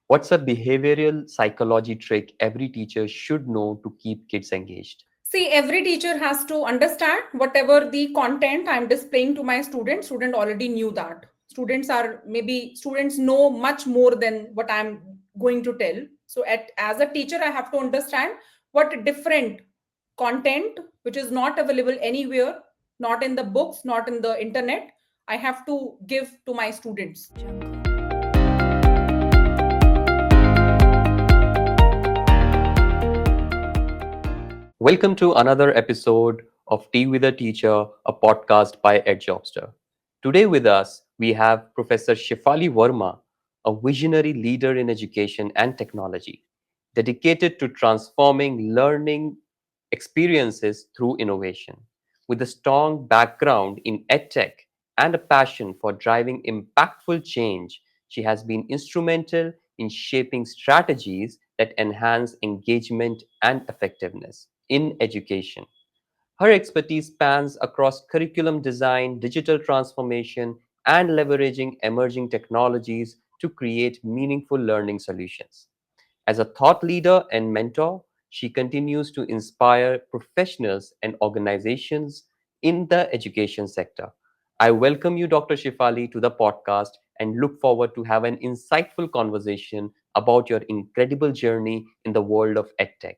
What's a behavioral psychology trick every teacher should know to keep kids engaged? See, every teacher has to understand whatever the content I'm displaying to my student already knew that. Students know much more than what I'm going to tell. So as a teacher, I have to understand what different content which is not available anywhere, not in the books, not in the internet, I have to give to my students. Welcome to another episode of Tea with a Teacher, a podcast by EdJobster. Today with us, we have Professor Shefali Verma, a visionary leader in education and technology, dedicated to transforming learning experiences through innovation. With a strong background in edtech and a passion for driving impactful change, she has been instrumental in shaping strategies that enhance engagement and effectiveness in education. Her expertise spans across curriculum design, digital transformation, and leveraging emerging technologies to create meaningful learning solutions. As a thought leader and mentor, she continues to inspire professionals and organizations in the education sector. I welcome you, Dr. Shifali, to the podcast and look forward to have an insightful conversation about your incredible journey in the world of EdTech.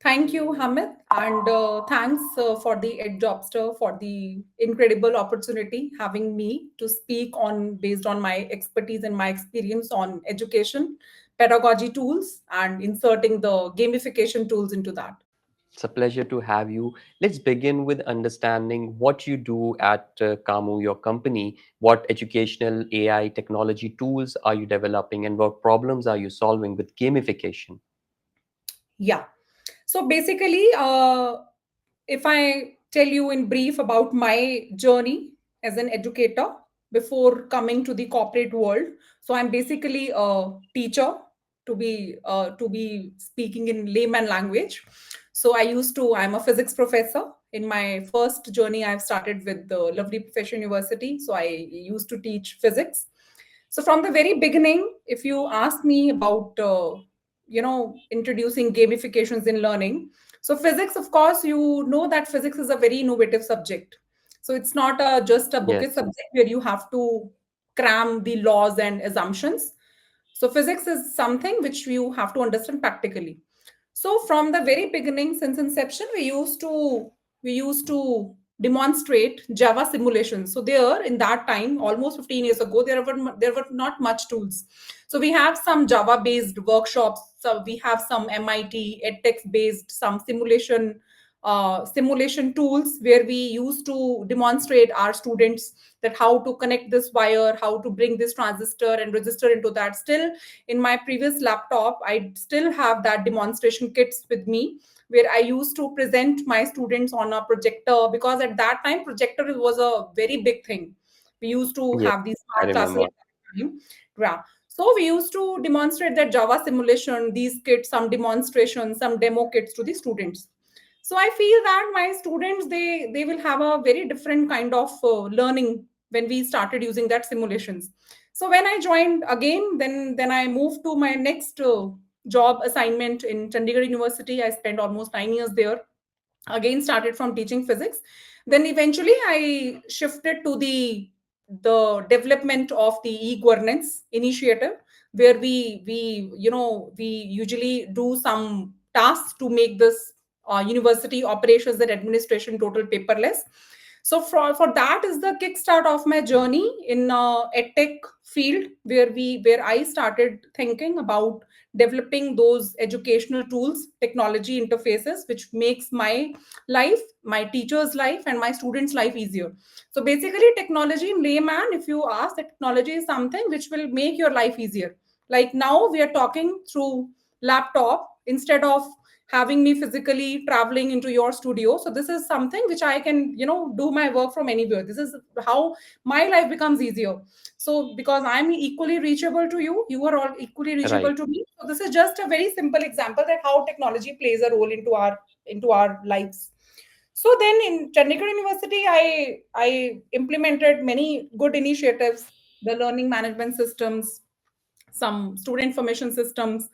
Thank you, Hamid, and thanks for the EdJobster for the incredible opportunity having me to speak on based on my expertise and my experience on education, pedagogy tools, and inserting the gamification tools into that. It's a pleasure to have you. Let's begin with understanding what you do at Kamu, your company. What educational AI technology tools are you developing, and what problems are you solving with gamification? Yeah. So basically, if I tell you in brief about my journey as an educator before coming to the corporate world, so I'm basically a teacher to be speaking in layman language. So I'm a physics professor. In my first journey, I've started with the lovely profession university. So I used to teach physics. So from the very beginning, if you ask me about introducing gamifications in learning, so physics, of course, you know that physics is a very innovative subject. So it's not just a bookish Yes. subject where you have to cram the laws and assumptions. So physics is something which you have to understand practically. So from the very beginning, since inception, we used to demonstrate Java simulations. So there, in that time, almost 15 years ago, there were not much tools. So we have some Java based workshops. So we have some MIT edtech based some simulation tools where we used to demonstrate our students that how to connect this wire, how to bring this transistor and resistor into that. Still, in my previous laptop, I still have that demonstration kits with me where I used to present my students on a projector, because at that time projector was a very big thing. We used to Yes, have these I smart classes remember. at that time. Yeah. So we used to demonstrate that Java simulation, these kits, some demonstrations, some demo kits to the students. So I feel that my students, they will have a very different kind of learning when we started using that simulations. So when I joined again, then I moved to my next job assignment in Chandigarh University. I spent almost 9 years there. Again started from teaching physics. Then eventually I shifted to the development of the e-governance initiative, where we usually do some tasks to make this university operations and administration total paperless. So for that is the kickstart of my journey in edtech field, where I started thinking about developing those educational tools, technology interfaces, which makes my life, my teacher's life, and my students' life easier. So basically, technology in layman, if you ask, that technology is something which will make your life easier. Like now, we are talking through laptop instead of having me physically traveling into your studio. So this is something which I can, do my work from anywhere. This is how my life becomes easier. So because I'm equally reachable to you, you are all equally reachable Right. to me. So this is just a very simple example that how technology plays a role into our lives. So then in Chandigarh University, I implemented many good initiatives, the learning management systems, some student information systems,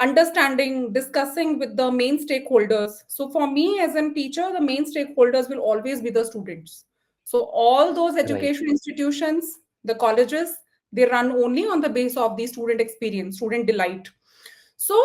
understanding, discussing with the main stakeholders. So for me as a teacher, the main stakeholders will always be the students. So all those Right. education institutions, the colleges, they run only on the base of the student experience, student delight. So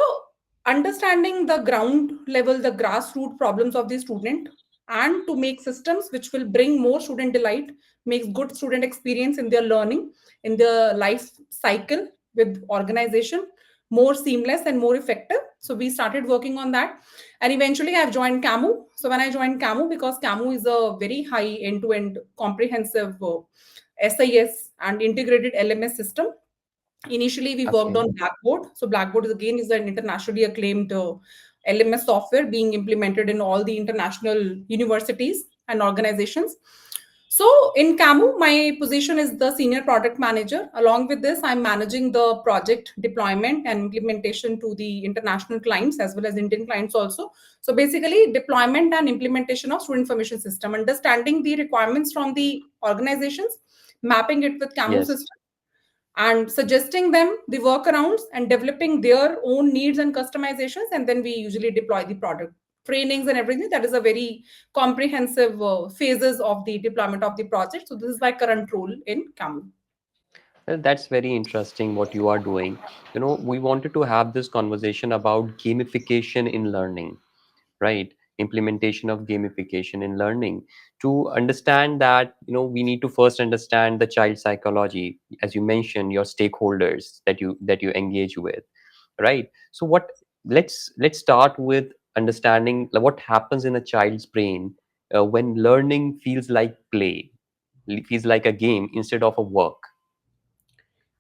understanding the ground level, the grassroots problems of the student, and to make systems which will bring more student delight, makes good student experience in their learning, in their life cycle with organization, more seamless and more effective. So we started working on that, and eventually I've joined CAMU. So when I joined CAMU, because CAMU is a very high end-to-end comprehensive SIS and integrated LMS system. Initially, we worked Okay. on Blackboard. So Blackboard is again is an internationally acclaimed LMS software being implemented in all the international universities and organizations. So in CAMU, my position is the senior product manager. Along with this, I'm managing the project deployment and implementation to the international clients as well as Indian clients also. So basically, deployment and implementation of student information system, understanding the requirements from the organizations, mapping it with CAMU Yes. system, and suggesting them the workarounds and developing their own needs and customizations, and then we usually deploy the product trainings and everything. That is a very comprehensive phases of the deployment of the project. So this is my current role in CAMU. That's very interesting what you are doing. We wanted to have this conversation about gamification in learning, right? Implementation of gamification in learning. To understand that, we need to first understand the child psychology, as you mentioned, your stakeholders that you engage with, right? So let's start with understanding what happens in a child's brain when learning feels like play, feels like a game instead of a work.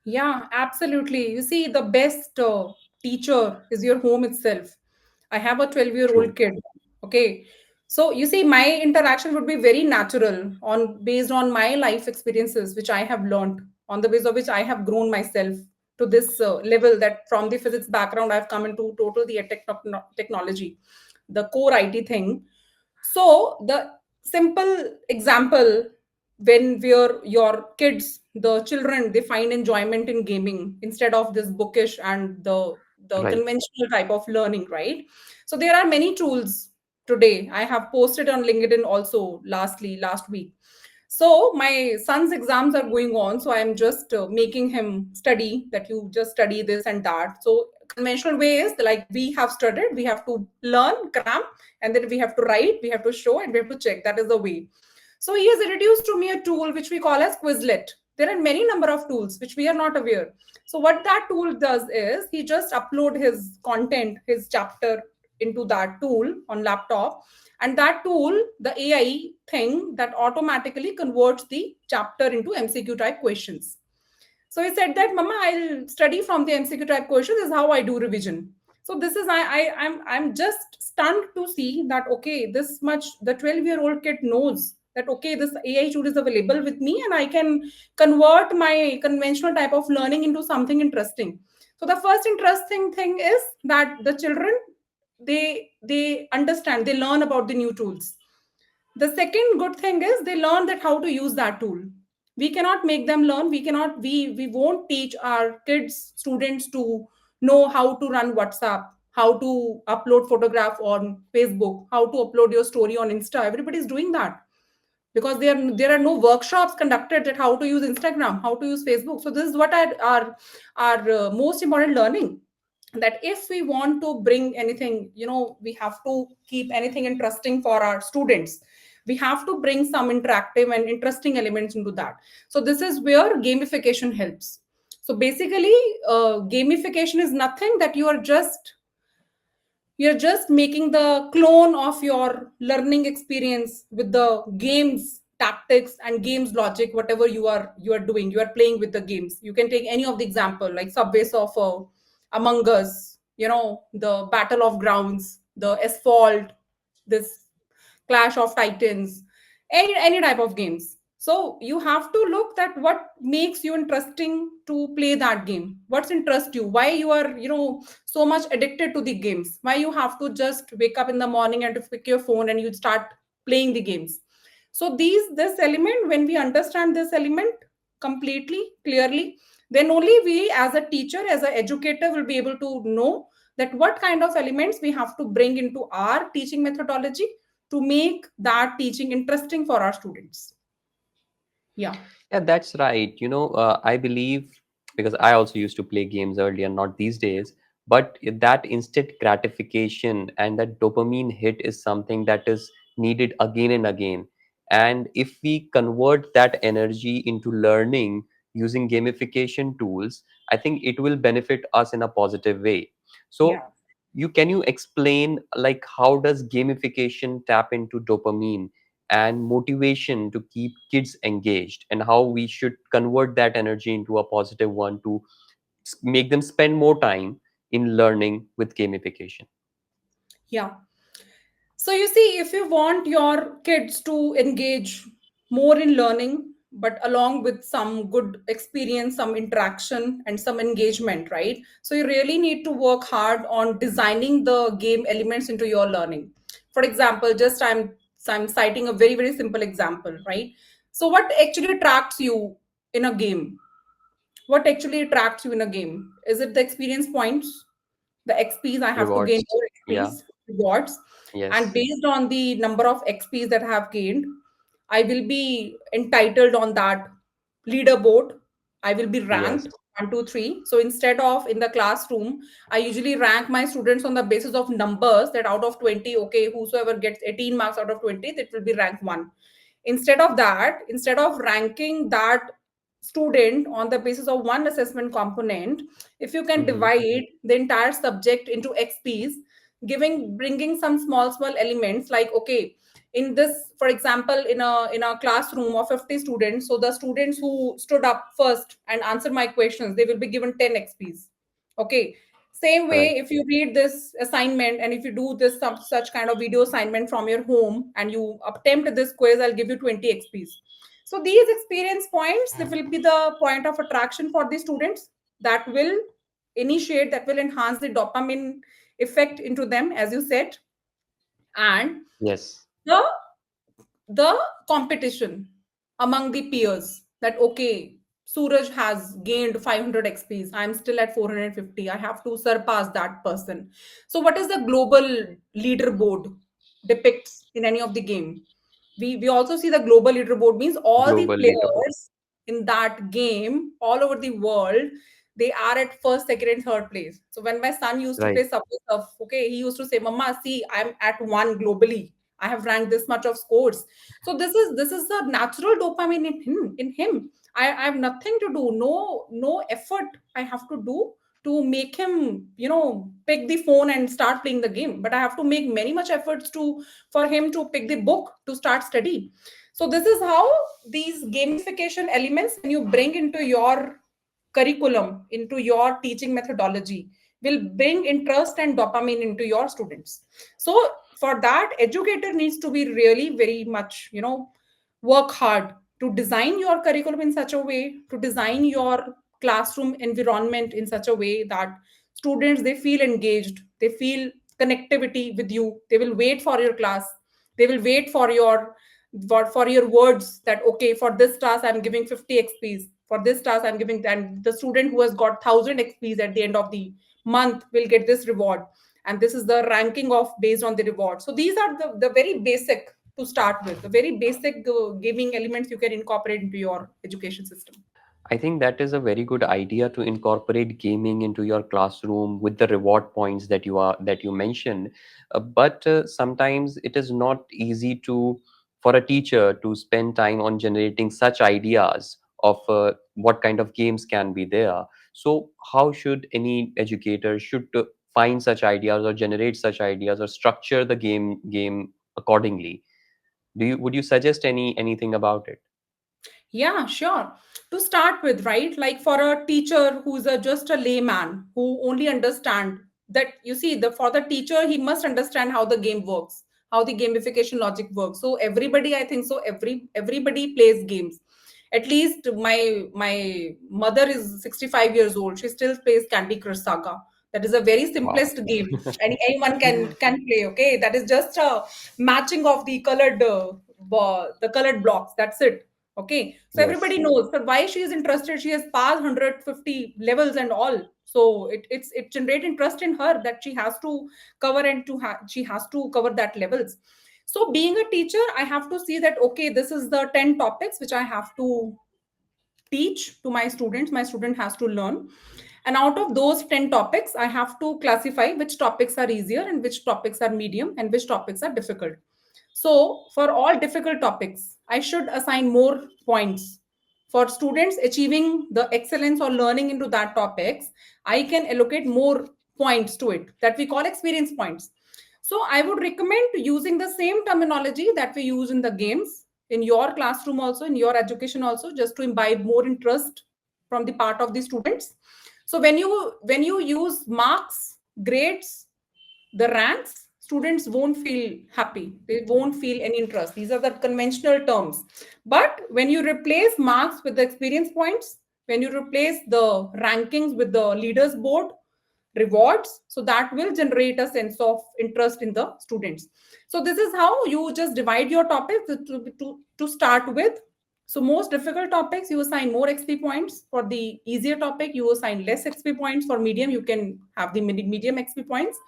Yeah, absolutely. You see, the best teacher is your home itself. I have a 12-year-old True. kid. Okay. So you see, my interaction would be very natural on based on my life experiences, which I have learned, on the base of which I have grown myself to this level that from the physics background, I've come into total the technology, the core IT thing. So the simple example, when where your kids, the children, they find enjoyment in gaming instead of this bookish and the Right. conventional type of learning, right? So there are many tools today. I have posted on LinkedIn also last week. So my son's exams are going on, so I'm just making him study, that you just study this and that. So conventional way is like we have studied, we have to learn, cram, and then we have to write, we have to show, and we have to check. That is the way. So he has introduced to me a tool which we call as Quizlet. There are many number of tools which we are not aware. So what that tool does is he just upload his content, his chapter into that tool on laptop, and that tool, the AI thing, that automatically converts the chapter into MCQ type questions. So he said that, Mama, I'll study from the MCQ type questions. This is how I do revision. So this is I'm just stunned to see that okay, this much the 12-year-old kid knows that okay, this AI tool is available with me and I can convert my conventional type of learning into something interesting. So the first interesting thing is that the children, they understand, they learn about the new tools. The second good thing is they learn that how to use that tool. We cannot make them learn, we won't teach our kids, students, to know how to run WhatsApp, how to upload photograph on Facebook, how to upload your story on Insta. Everybody's doing that because there are no workshops conducted that how to use Instagram, how to use Facebook. So this is what our most important learning, that if we want to bring anything, we have to keep anything interesting for our students. We have to bring some interactive and interesting elements into that. So this is where gamification helps. So basically, gamification is nothing that you're just making the clone of your learning experience with the games tactics and games logic. Whatever you are doing, you are playing with the games. You can take any of the example like Subway Surfer, Among Us, the Battle of Grounds, the Asphalt, this Clash of Titans, any type of games. So you have to look at what makes you interesting to play that game. What's interest you? Why you are so much addicted to the games? Why you have to just wake up in the morning and to pick your phone and you start playing the games? So this element, when we understand this element completely clearly, then only we as a teacher, as an educator, will be able to know that what kind of elements we have to bring into our teaching methodology to make that teaching interesting for our students. Yeah. Yeah, that's right. I believe, because I also used to play games earlier, not these days, but that instant gratification and that dopamine hit is something that is needed again and again. And if we convert that energy into learning using gamification tools, I think it will benefit us in a positive way. So, Yeah. can you explain, like, how does gamification tap into dopamine and motivation to keep kids engaged, and how we should convert that energy into a positive one to make them spend more time in learning with gamification? Yeah. So you see, if you want your kids to engage more in learning, but along with some good experience, some interaction, and some engagement, right? So you really need to work hard on designing the game elements into your learning. For example, just I'm citing a very very simple example, right? So what actually attracts you in a game? What actually attracts you in a game? Is it the experience points, the XPs? I have to gain Rewards. more Yeah. XPs, rewards. And Yes. based on the number of XPs that I have gained, I will be entitled on that leaderboard. I will be Yes. ranked 1, 2, 3. So instead of in the classroom, I usually rank my students on the basis of numbers, that out of 20, okay, whosoever gets 18 marks out of 20, that will be rank 1. Instead of that, instead of ranking that student on the basis of one assessment component, if you can Hmm. divide the entire subject into XPs, giving bringing some small elements, like, okay, in this, for example, in a classroom of 50 students, so the students who stood up first and answered my questions, they will be given 10 XPs. Okay. Same Right. way, if you read this assignment and if you do this some such kind of video assignment from your home and you attempt this quiz, I'll give you 20 XPs. So these experience points, that will be the point of attraction for the students, that will initiate, that will enhance the dopamine effect into them, as you said. And Yes. the the competition among the peers, that okay, Suraj has gained 500 XPs, I'm still at 450, I have to surpass that person. So what is the global leaderboard depicts in any of the game? We also see the global leaderboard means all the Global leaderboard. players in that game all over the world, they are at first, second, and third place. So when my son used to Right. play Subway Surf, okay, he used to say, Mama, see, I'm at one globally, I have ranked this much of scores. So this is the natural dopamine in him. I have nothing to do, no effort I have to do to make him, pick the phone and start playing the game, but I have to make many much efforts to for him to pick the book to start study. So this is how these gamification elements, when you bring into your curriculum, into your teaching methodology, will bring interest and dopamine into your students. So for that, educator needs to be really very much, work hard to design your curriculum in such a way, to design your classroom environment in such a way that students, they feel engaged, they feel connectivity with you, they will wait for your class, they will wait for your words, that okay, for this class I'm giving 50 XPs, for this class I'm giving, and the student who has got 1000 XPs at the end of the month will get this reward, and this is the ranking of based on the reward. So these are the very basic, to start with, the very basic giving elements you can incorporate into your education system. I think that is a very good idea to incorporate gaming into your classroom with the reward points that you mentioned. But sometimes it is not easy to for a teacher to spend time on generating such ideas of what kind of games can be there. So how should any educator should find such ideas or generate such ideas or structure the game accordingly? Would you suggest anything about it? Yeah, sure. To start with, right? Like for a teacher who's just a layman who only understand that, you see, the for the teacher, he must understand how the game works, how the gamification logic works. So everybody, I think so, everybody plays games. At least my mother is 65 years old. She still plays Candy Crush Saga. That is a very Wow. simplest game. Anyone can play. Okay, that is just a matching of the colored the colored blocks. That's it. Okay, so Yes. everybody knows that why she is interested. She has passed 150 levels and all, so it generates interest in her that she has to cover, and she has to cover that levels. So being a teacher, I have to see that okay, this is the 10 topics which I have to teach to my students. My student has to learn, and out of those 10 topics I have to classify which topics are easier and which topics are medium and which topics are difficult. So for all difficult topics I should assign more points. For students achieving the excellence or learning into that topics, I can allocate more points to it, that we call experience points. So I would recommend using the same terminology that we use in the games in your classroom also, in your education also, just to imbibe more interest from the part of the students. So when you use marks, grades, the ranks, students won't feel happy, they won't feel any interest. These are the conventional terms. But when you replace marks with the experience points, when you replace the rankings with the leaders board rewards, so that will generate a sense of interest in the students. So this is how you just divide your topics to start with. So most difficult topics you assign more xp points. For the easier topic you assign less xp points. For medium you can have the medium xp points.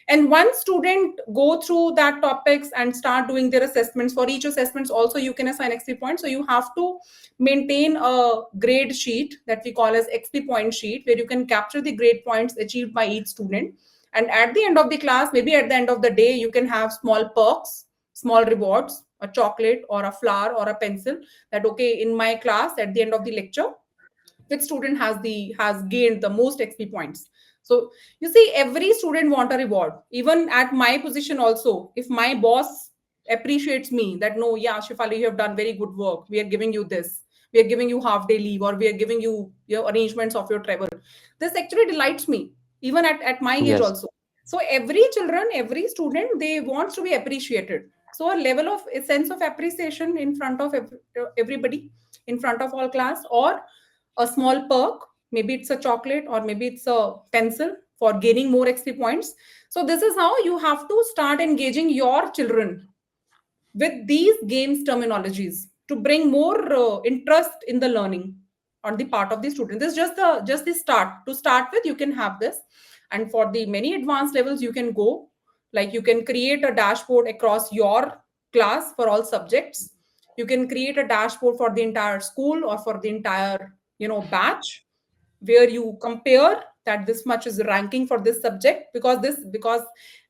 And once student go through that topics and start doing their assessments, for each assessments also you can assign xp points. So you have to maintain a grade sheet that we call as xp point sheet, where you can capture the grade points achieved by each student. And at the end of the class, maybe at the end of the day, you can have small perks, small rewards, a chocolate or a flower or a pencil, that okay, in my class at the end of the lecture, which student has gained the most xp points. So you see, every student want a reward. Even at my position also, if my boss appreciates me that no, yeah, Shefali, you have done very good work, we are giving you this, we are giving you half day leave, or we are giving you your arrangements of your travel, this actually delights me, even at my age Yes. also. So every children, every student, they wants to be appreciated. So a level of a sense of appreciation in front of everybody, in front of all class, or a small perk, maybe it's a chocolate or maybe it's a pencil for gaining more xp points. So this is how you have to start engaging your children with these games terminologies to bring more interest in the learning on the part of the student. This is just the start. To start with, you can have this, and for the many advanced levels you can go, like you can create a dashboard across your class for all subjects. You can create a dashboard for the entire school or for the entire batch, where you compare that this much is ranking for this subject, because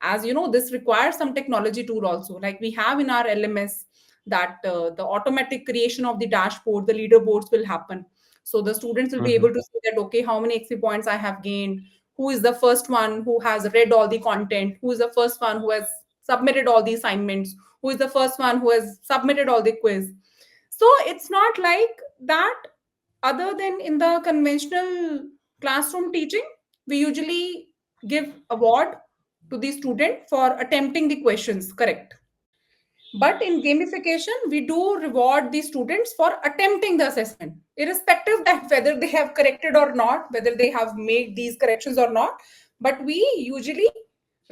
as you know, this requires some technology tool also, like we have in our lms, that the automatic creation of the dashboard, the leaderboards will happen. So the students will be Hmm. able to see that okay, how many xp points I have gained, who is the first one who has read all the content, who is the first one who has submitted all the assignments, who is the first one who has submitted all the quiz. So it's not like that. Other than in the conventional classroom teaching, we usually give award to the student for attempting the questions correct. But in gamification, we do reward the students for attempting the assessment, irrespective that whether they have corrected or not, whether they have made these corrections or not. But we usually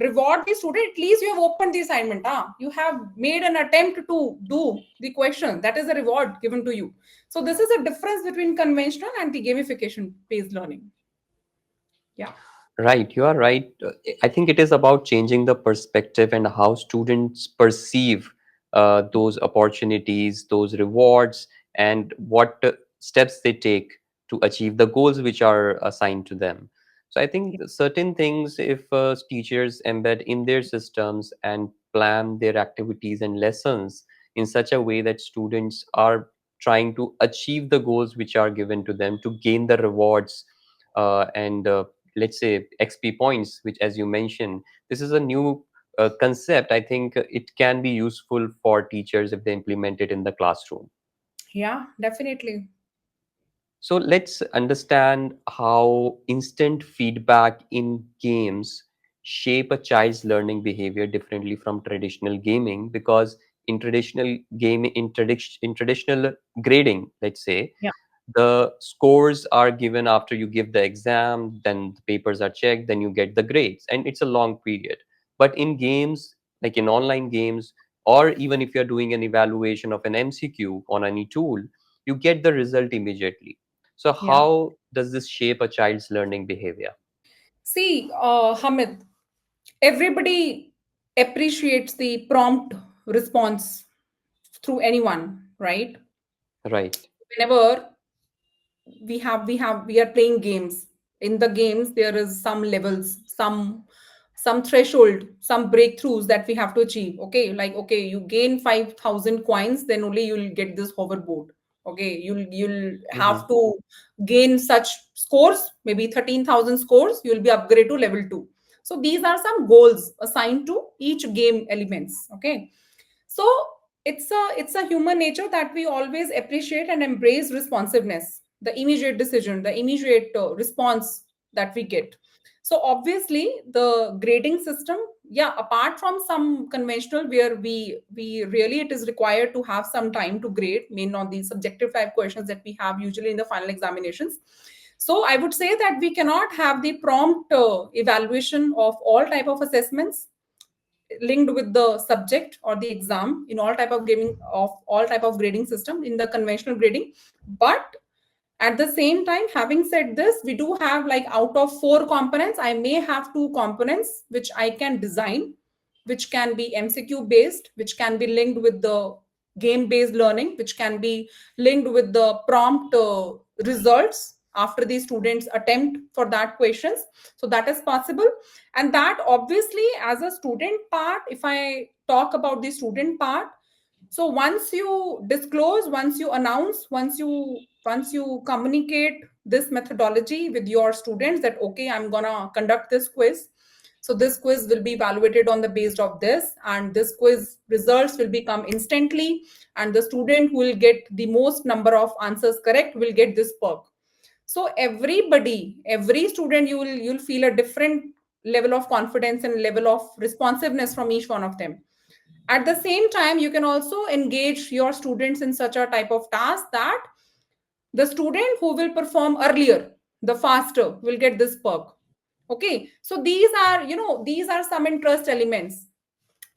reward the student. At least you have opened the assignment. You have made an attempt to do the question. That is a reward given to you. So this is a difference between conventional and the gamification based learning. Yeah. Right, you are right. I think it is about changing the perspective and how students perceive those opportunities, those rewards, and what steps they take to achieve the goals which are assigned to them. So I think certain things, if teachers embed in their systems and plan their activities and lessons in such a way that students are trying to achieve the goals which are given to them to gain the rewards and let's say xp points, which as you mentioned, this is a new concept. I think it can be useful for teachers if they implement it in the classroom. Yeah, definitely. So let's understand how instant feedback in games shape a child's learning behavior differently from traditional gaming. Because in traditional in traditional grading, let's say, Yeah. the scores are given after you give the exam, then the papers are checked, then you get the grades, and it's a long period. But in games, like in online games, or even if you're doing an evaluation of an mcq on any tool, you get the result immediately. So Yeah. how does this shape a child's learning behavior? See, Hamid, everybody appreciates the prompt response through anyone, right? Right. Whenever we are playing games, in the games there is some levels, some threshold, some breakthroughs that we have to achieve. Okay, like, okay, you gain 5,000 coins, then only you'll get this hoverboard. Okay, you'll Hmm. have to gain such scores, maybe 13,000 scores, you'll be upgraded to level 2. So these are some goals assigned to each game elements. Okay, so it's a human nature that we always appreciate and embrace responsiveness, the immediate decision, the immediate response that we get. So obviously the grading system, yeah, apart from some conventional where we really it is required to have some time to grade, main on the subjective type questions that we have usually in the final examinations. So I would say that we cannot have the prompt evaluation of all type of assessments linked with the subject or the exam in all type of grading system in the conventional grading. But at the same time, having said this, we do have, like, out of four components, I may have two components which I can design, which can be MCQ based, which can be linked with the game based learning, which can be linked with the prompt results after the students attempt for that questions. So that is possible. And that obviously, as a student part, if I talk about the student part, so once you disclose, once you announce, once you communicate this methodology with your students that, okay, I'm gonna conduct this quiz, so this quiz will be evaluated on the based of this, and this quiz results will become instantly, and the student who will get the most number of answers correct will get this perk. So every student, you'll feel a different level of confidence and level of responsiveness from each one of them. At the same time, you can also engage your students in such a type of task that the student who will perform earlier, the faster, will get this perk. Okay, so these are some interest elements.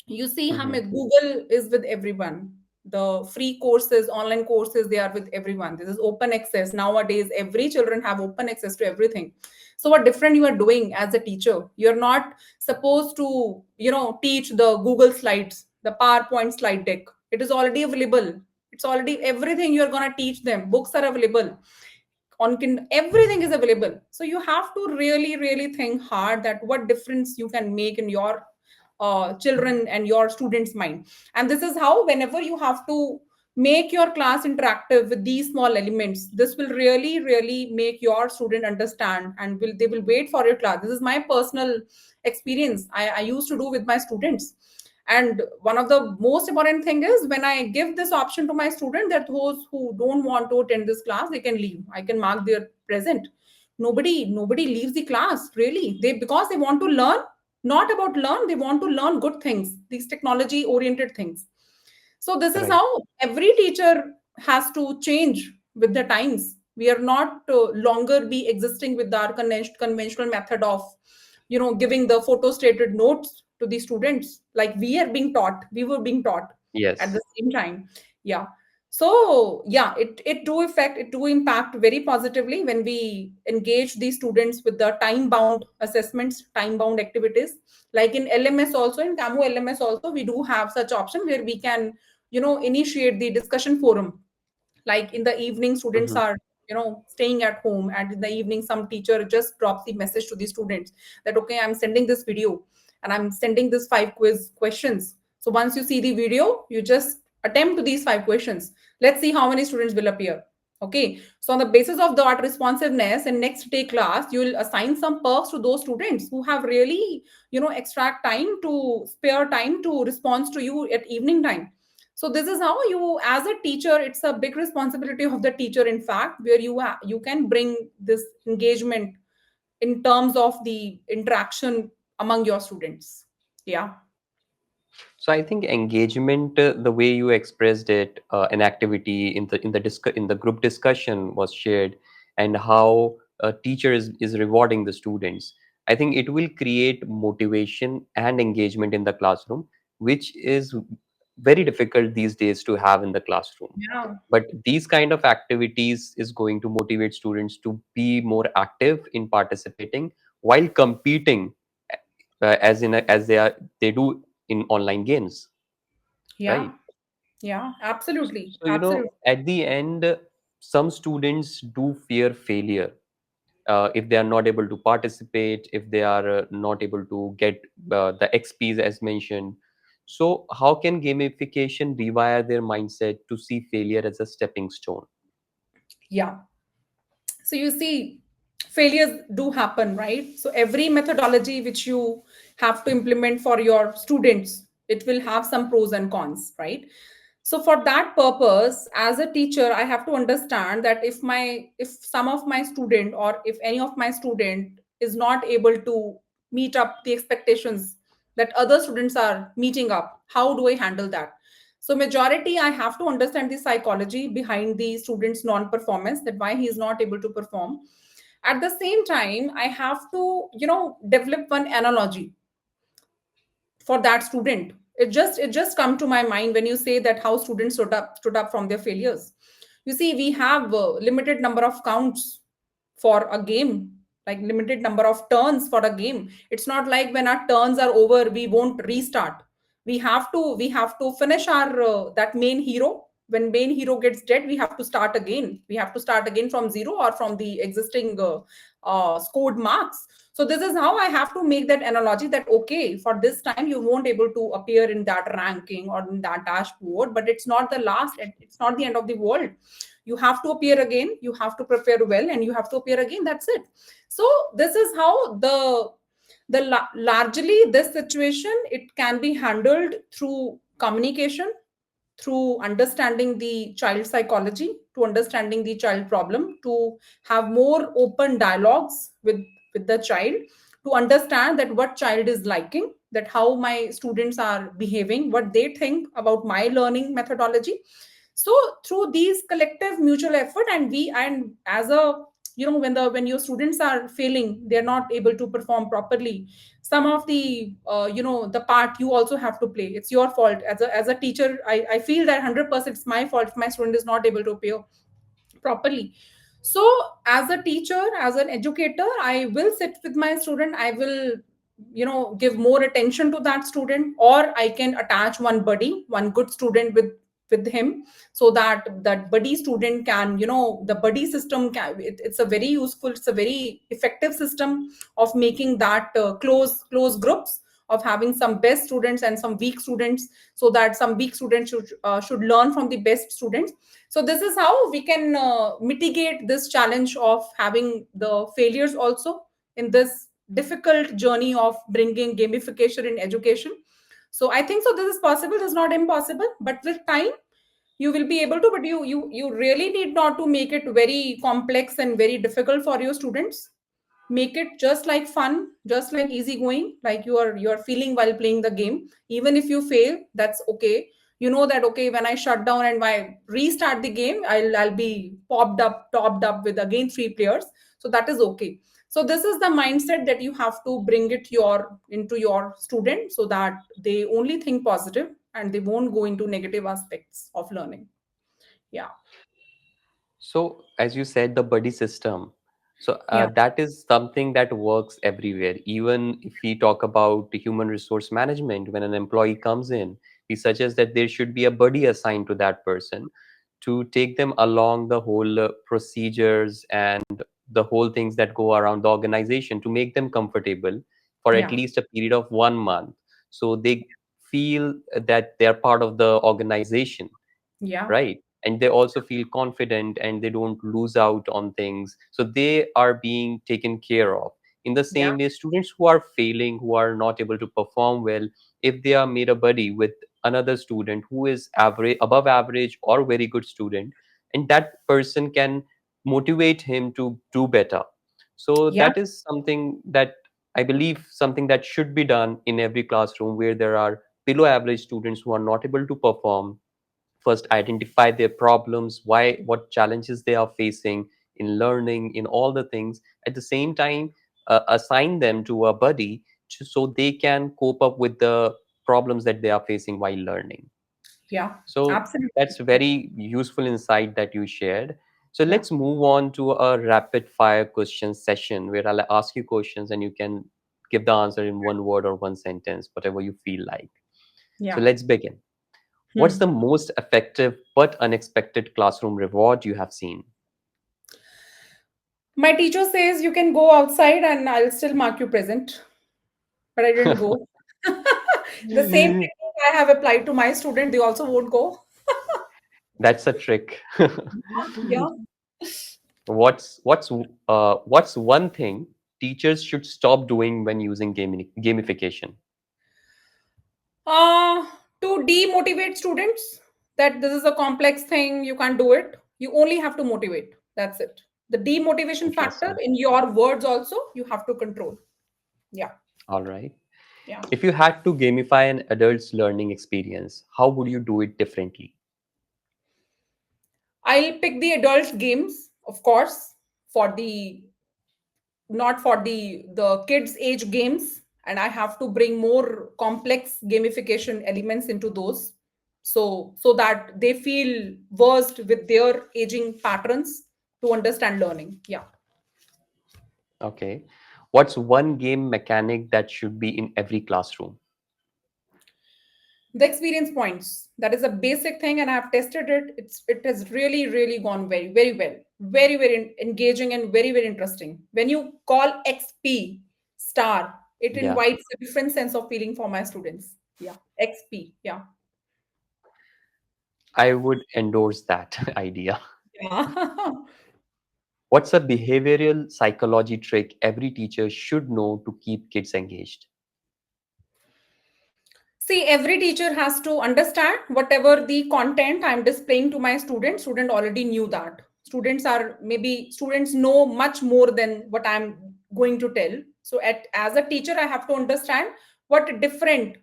You see, Hmm. Hamid, Google is with everyone. The free courses, online courses, they are with everyone. This is open access. Nowadays, every children have open access to everything. So what different you are doing as a teacher? You're not supposed to, teach the Google slides, the PowerPoint slide deck. It is already available. It's already everything you're gonna teach them. Books are available everything is available. So you have to really really think hard that what difference you can make in your children and your students mind. And this is how, whenever you have to make your class interactive with these small elements, this will really really make your student understand, and they will wait for your class. This is my personal experience. I used to do with my students. And one of the most important thing is, when I give this option to my student, that those who don't want to attend this class, they can leave. I can mark their present. Nobody leaves the class, really. They, because they want to learn, not about learn, they want to learn good things, these technology oriented things. So this is Right. how every teacher has to change with the times. We are not longer be existing with our conventional method of, giving the photo stated notes to the students, like we were being taught at Yes. the same time. Yeah. So yeah, it do impact very positively when we engage these students with the time bound assessments, time bound activities. Like in LMS also, in CAMO LMS also, we do have such option where we can, initiate the discussion forum. Like in the evening, students Hmm. are, staying at home, and in the evening some teacher just drops the message to the students that, okay, I'm sending this video, and I'm sending this five quiz questions. So once you see the video, you just attempt to these five questions. Let's see how many students will appear. Okay, so on the basis of that responsiveness, in next day class, you will assign some perks to those students who have really, extract time to spare time to respond to you at evening time. So this is how you, as a teacher, it's a big responsibility of the teacher, in fact, where you can bring this engagement in terms of the interaction among your students. Yeah. So I think engagement, the way you expressed it, an activity in the group discussion was shared, and how a teacher is rewarding the students. I think it will create motivation and engagement in the classroom, which is very difficult these days to have in the classroom. Yeah. But these kind of activities is going to motivate students to be more active in participating while competing, as they do in online games, Yeah. right? Yeah. Absolutely. So, Absolutely. at the end, some students do fear failure if they are not able to participate, if they are not able to get the XPs as mentioned. So, how can gamification rewire their mindset to see failure as a stepping stone? Yeah. So you see, failures do happen, right? So every methodology which you have to implement for your students, it will have some pros and cons, right? So for that purpose, as a teacher, I have to understand that if some of my student, or if any of my student is not able to meet up the expectations that other students are meeting up, how do I handle that? So majority, I have to understand the psychology behind the student's non-performance, that why he is not able to perform. At the same time, I have to, develop one analogy for that student. It just come to my mind when you say that how students stood up from their failures. You see, we have limited number of counts for a game, like limited number of turns for a game. It's not like when our turns are over we won't restart. We have to finish our that main hero. When main hero gets dead, we have to start again. We have to start again from zero, or from the existing scored marks. So this is how I have to make that analogy, that okay, for this time you won't able to appear in that ranking or in that dashboard, but it's not the last, it's not the end of the world. You have to appear again, you have to prepare well, and you have to appear again. That's it. So this is how largely this situation, it can be handled through communication, through understanding the child psychology, to understanding the child problem, to have more open dialogues with the child, to understand that what child is liking, that how my students are behaving, what they think about my learning methodology. So through these collective mutual effort, and as a, when your students are failing, they're not able to perform properly, some of the the part you also have to play. It's your fault as a teacher. I feel that 100% it's my fault if my student is not able to appear properly. So as a teacher, as an educator, I will sit with my student. I will, give more attention to that student, or I can attach one buddy, one good student with him, so that that buddy student can, the buddy system it's a very useful, it's a very effective system of making that close groups, of having some best students and some weak students, so that some weak students should learn from the best students. So this is how we can mitigate this challenge of having the failures also in this difficult journey of bringing gamification in education. So I think so this is possible, this is not impossible, but with time you will be able to. But you really need not to make it very complex and very difficult for your students. Make it just like fun, just like easygoing, like you are feeling while playing the game. Even if you fail, that's okay. You know that okay, when I shut down and I restart the game, I'll be popped up topped up with again three players. So that is okay. So this is the mindset that you have to bring it your into your student, so that they only think positive and they won't go into negative aspects of learning. Yeah. So, as you said, the buddy system. So, Yeah. that is something that works everywhere. Even if we talk about the human resource management, when an employee comes in, we suggest that there should be a buddy assigned to that person to take them along the whole procedures and the whole things that go around the organization to make them comfortable for at Yeah. least a period of 1 month. So, they feel that they are part of the organization, Yeah. right? And they also feel confident and they don't lose out on things, so they are being taken care of. In the Yeah. same way, students who are failing, who are not able to perform well, if they are made a buddy with another student who is average, above average, or very good student, and that person can motivate him to do better. So Yeah. that is something that I believe, something that should be done in every classroom where there are below average students who are not able to perform. First identify their problems, why, what challenges they are facing in learning, in all the things. At the same time, assign them to a buddy so they can cope up with the problems that they are facing while learning. Yeah, So absolutely. that's very useful insight that you shared. So Yeah, let's move on to a rapid fire question session where I'll ask you questions and you can give the answer in one word or one sentence, whatever you feel like. So yeah. let's begin. What's the Hmm. most effective but unexpected classroom reward you have seen? My teacher says you can go outside and I'll still mark you present, but I didn't go. The same technique I have applied to my student, they also won't go. That's a trick. Yeah. What's one thing teachers should stop doing when using gamification? Uh, to demotivate students that this is a complex thing, you can't do it. You only have to motivate. That's it. The demotivation factor Interesting. in your words also, you have to control. Yeah. All right. Yeah. If you had to gamify an adult's learning experience, how would you do it differently? I'll pick the adult games, of course, for the not for the kids age games, and I have to bring more complex gamification elements into those, so that they feel versed with their aging patterns to understand learning. Yeah. Okay. What's one game mechanic that should be in every classroom? The experience points, that is a basic thing, and I have tested it. It has really really gone very very well, very very engaging and very very interesting. When you call XP star, it Yeah, invites a different sense of feeling for my students. Yeah, XP. Yeah. I would endorse that idea. Yeah. What's a behavioral psychology trick every teacher should know to keep kids engaged? See, every teacher has to understand whatever the content I'm displaying to my student already knew that. Students know much more than what I'm going to tell. So as a teacher, I have to understand what different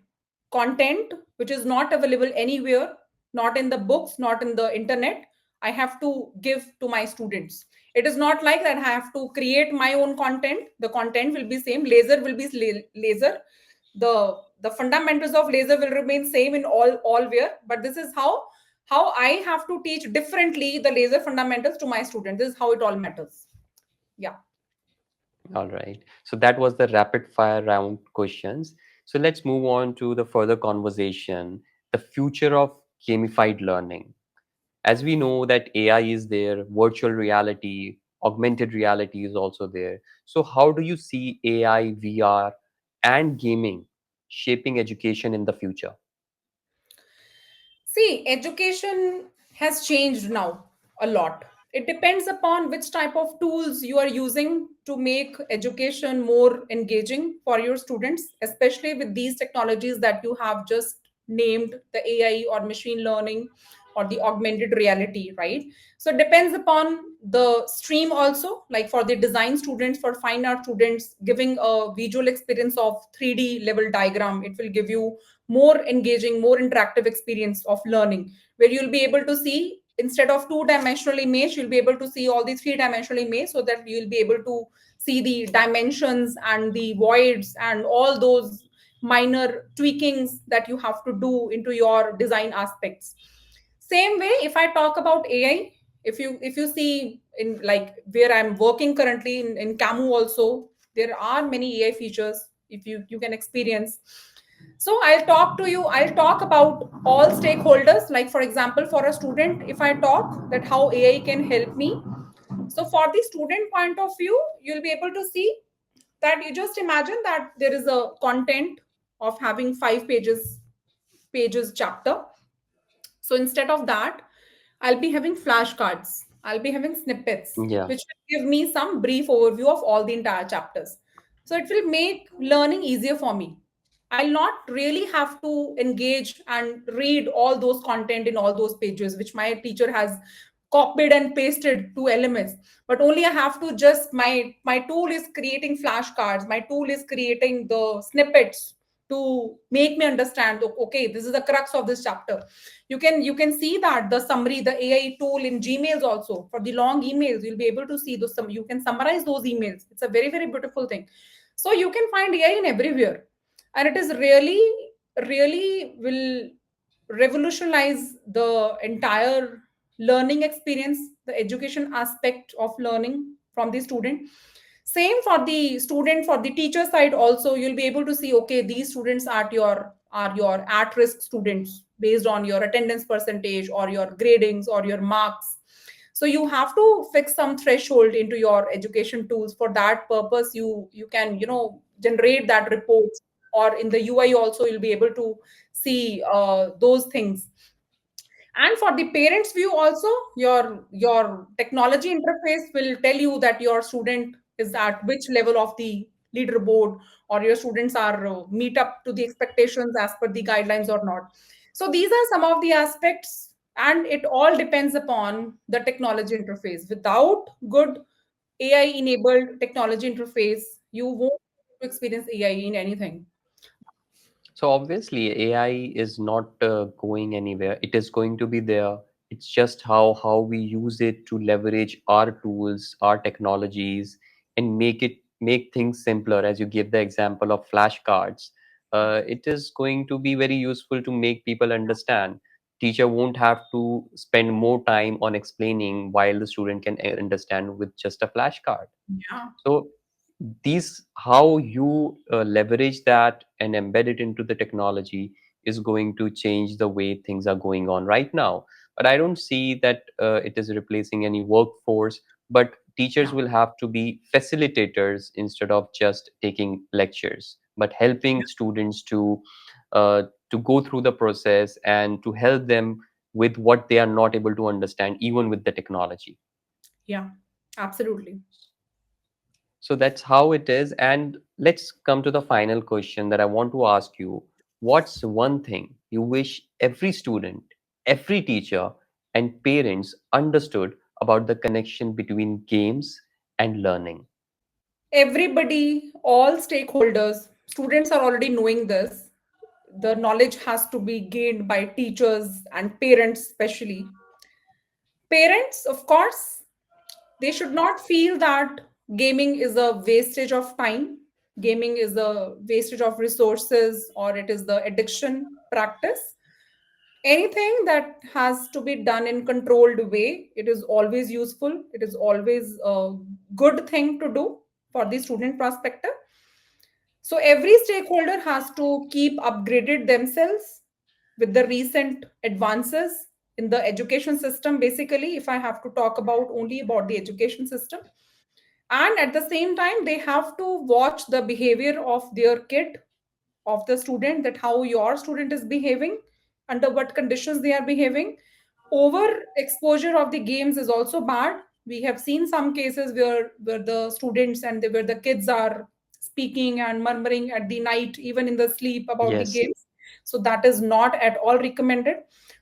content which is not available anywhere, not in the books, not in the internet, I have to give to my students. It is not like that I have to create my own content. The content will be same, laser will be laser, the fundamentals of laser will remain same in all where, but this is how I have to teach differently the laser fundamentals to my students. This is how it all matters. Yeah. All right. So that was the rapid fire round questions. So let's move on to the further conversation, the future of gamified learning. As we know that AI is there, virtual reality, augmented reality is also there. So how do you see AI, VR, and gaming shaping education in the future? See, education has changed now a lot. It depends upon which type of tools you are using to make education more engaging for your students, especially with these technologies that you have just named, the AI or machine learning or the augmented reality, right? So it depends upon the stream also, like for the design students, for fine art students, giving a visual experience of 3D level diagram, it will give you more engaging, more interactive experience of learning, where you'll be able to see, instead of two-dimensional image, you'll be able to see all the three-dimensional image, so that you'll be able to see the dimensions and the voids and all those minor tweakings that you have to do into your design aspects. Same way, if I talk about AI, if you see in like where I'm working currently in Camu also, there are many AI features if you can experience. So I'll talk about all stakeholders. Like for example, for a student, if I talk that how AI can help me. So for the student point of view, you'll be able to see that, you just imagine that there is a content of having 5 pages chapter. So instead of that, I'll be having flashcards. I'll be having snippets, Yeah, which will give me some brief overview of all the entire chapters. So it will make learning easier for me. I'll not really have to engage and read all those content in all those pages, which my teacher has copied and pasted to LMS. But only I have to just my tool is creating flashcards. My tool is creating the snippets to make me understand. Okay, this is the crux of this chapter. You can see that the summary, the AI tool in Gmails also, for the long emails you'll be able to see those, you can summarize those emails. It's a very very beautiful thing. So you can find AI in everywhere, and it is really really will revolutionize the entire learning experience, the education aspect of learning from the student. Same for the student, for the teacher side also, you'll be able to see, okay, these students are your at risk students based on your attendance percentage or your gradings or your marks. So you have to fix some threshold into your education tools. For that purpose, you can, generate that reports, or in the UI also you'll be able to see those things. And for the parents view also, your technology interface will tell you that your student is at which level of the leaderboard, or your students are meet up to the expectations as per the guidelines or not. So these are some of the aspects, and it all depends upon the technology interface. Without good AI enabled technology interface, you won't experience AI in anything. So obviously, AI is not going anywhere. It is going to be there. It's just how we use it to leverage our tools, our technologies, and make things simpler. As you give the example of flashcards, it is going to be very useful to make people understand. Teacher won't have to spend more time on explaining while the student can understand with just a flashcard. Yeah. So these how you leverage that and embed it into the technology is going to change the way things are going on right now. But I don't see that it is replacing any workforce, but teachers Yeah. will have to be facilitators instead of just taking lectures, but helping students to go through the process and to help them with what they are not able to understand even with the technology. Yeah, absolutely. So that's how it is. And let's come to the final question that I want to ask you. What's one thing you wish every student, every teacher, and parents understood about the connection between games and learning? Everybody, all stakeholders, students are already knowing this. The knowledge has to be gained by teachers and parents, especially. Parents, of course, they should not feel that gaming is a wastage of time, gaming is a wastage of resources, or it is the addiction practice. Anything that has to be done in controlled way, it is always useful, it is always a good thing to do for the student perspective. So every stakeholder has to keep upgraded themselves with the recent advances in the education system. Basically, if I have to talk about only about the education system, and at the same time they have to watch the behavior of their kid, of the student, that how your student is behaving, under what conditions they are behaving. Over exposure of the games is also bad. We have seen some cases where the students and where the kids are speaking and murmuring at the night, even in the sleep, about the Yes. games. So that is not at all recommended.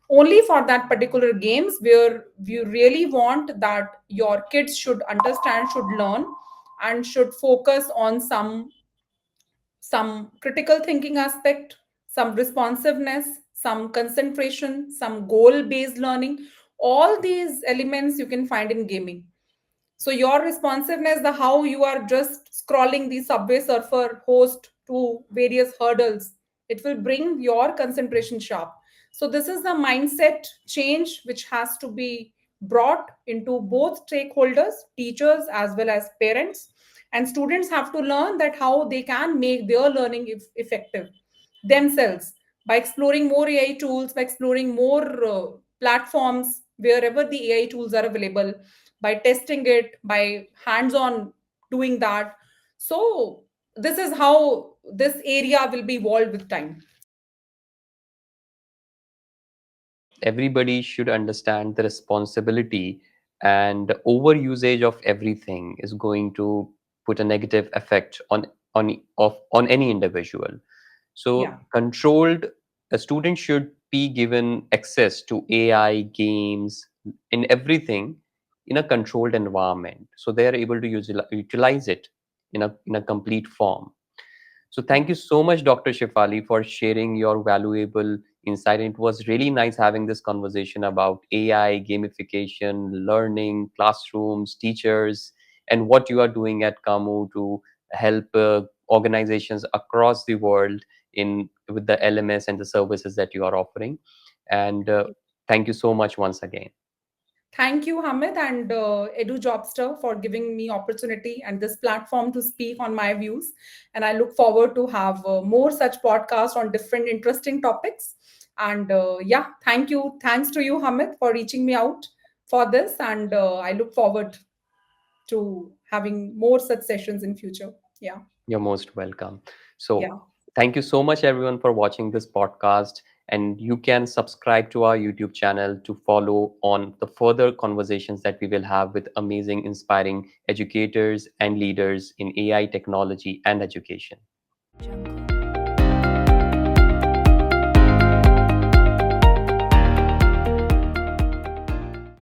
Only for that particular games where you really want that your kids should understand, should learn, and should focus on some critical thinking aspect, some responsiveness, some concentration, some goal based learning. All these elements you can find in gaming. So your responsiveness, the how you are just scrolling the Subway Surfer host to various hurdles, it will bring your concentration sharp. So this is the mindset change which has to be brought into both stakeholders, teachers as well as parents. And students have to learn that how they can make their learning effective themselves by exploring more AI tools, by exploring more platforms wherever the AI tools are available, by testing it, by hands on doing that. So, this is how this area will be evolved with time. Everybody should understand the responsibility, and overusage of everything is going to put a negative effect on any individual. So Yeah. controlled, a student should be given access to AI games in everything in a controlled environment, so they are able to utilize it in a complete form. So thank Yeah. you so much, Dr. Shefali, for sharing your valuable insight. It was really nice having this conversation about AI, gamification, learning, classrooms, teachers, and what you are doing at Kamu to help organizations across the world in with the LMS and the services that you are offering. And thank you so much once again. Thank you, Hamid and EduJobster, for giving me opportunity and this platform to speak on my views. And I look forward to have more such podcasts on different interesting topics. And yeah, thank you. Thanks to you, Hamid, for reaching me out for this. And I look forward to having more such sessions in future. Yeah, You're most welcome. So, yeah. thank you so much, everyone, for watching this podcast. And you can subscribe to our YouTube channel to follow on the further conversations that we will have with amazing, inspiring educators and leaders in AI technology and education.